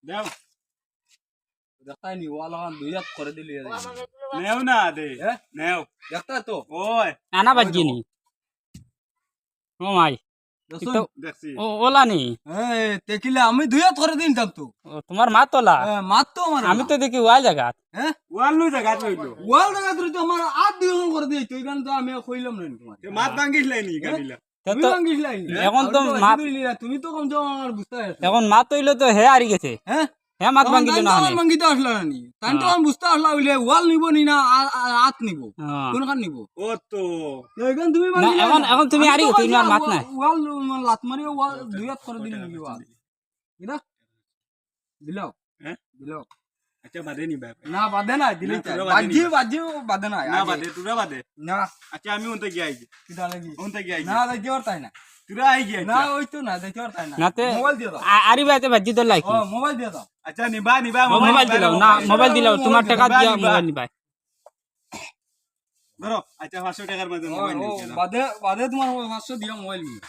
দাও দেখতাই নি ওয়াল আন দুই হাত করে দিলি নেও না দে হ্যাঁ নেও দেখতা তো ওই আনা বাজিনি ও মাই দেখছুন? তো দেখছি ও ওলা নি এই তেকিলে আমি দুই হাত করে দিন যাম তো ও, তোমার মা তোলা মাত তো আমার আমি তো দেখি ওয়া জায়গা হ্যাঁ ওয়াল লই জায়গা কইলো ওয়াল দেখা তুই তো আমার হাত দুই করে দিই তুই গান তো আমি কইলাম না তোমার মাত ভাঙ্গিস লাইনি গাবিলা তুমি তো ভাঙ্গিস লাই এখন তো মাত তুমি তো কম যাও আমার বুঝতে পারছো এখন মা তৈলে তো হে হারি গেছে হ্যাঁ হে মাত ভাঙ্গি দিল না আমার ভাঙ্গিতে আসলা নি তাই তো আমি বুঝতে আসলা হইলে ওয়াল নিব নি না হাত নিব কোনখান নিব ও তো এখন তুমি না এখন তুমি হারি গেছো তোমার মাত নাই ওয়াল লাত মারি ওয়াল দুই হাত করে দিলি নি ওয়াল কিনা দিলাও হ্যাঁ দিলাও আচ্ছা বাদে নি বাপ না বাদে না দিলি না, তোরা বাদে নি। বাজি বাদে না না বাদে তুরা বাদে না আচ্ছা আমি উনতে গিয়ে আইছি কিটা লাগি উনতে গিয়ে আইছি না দেখি ওর তাই না তুরা আই গিয়ে না ওই তো না দেখি ওর তাই না নাতে মোবাইল দিয়ে দাও আরি বাইতে বাজি তো লাইকি ও মোবাইল দিয়ে দাও আচ্ছা নিবা নিবা মোবাইল দিলাও না মোবাইল দিলাও তোমার টাকা দিয়া মোবাইল নিবাই ধরো আচ্ছা 500 টাকার মধ্যে ও মোবাইল নিয়ে বাদে বাদে তোমার 500 দিও মোবাইল নিয়ে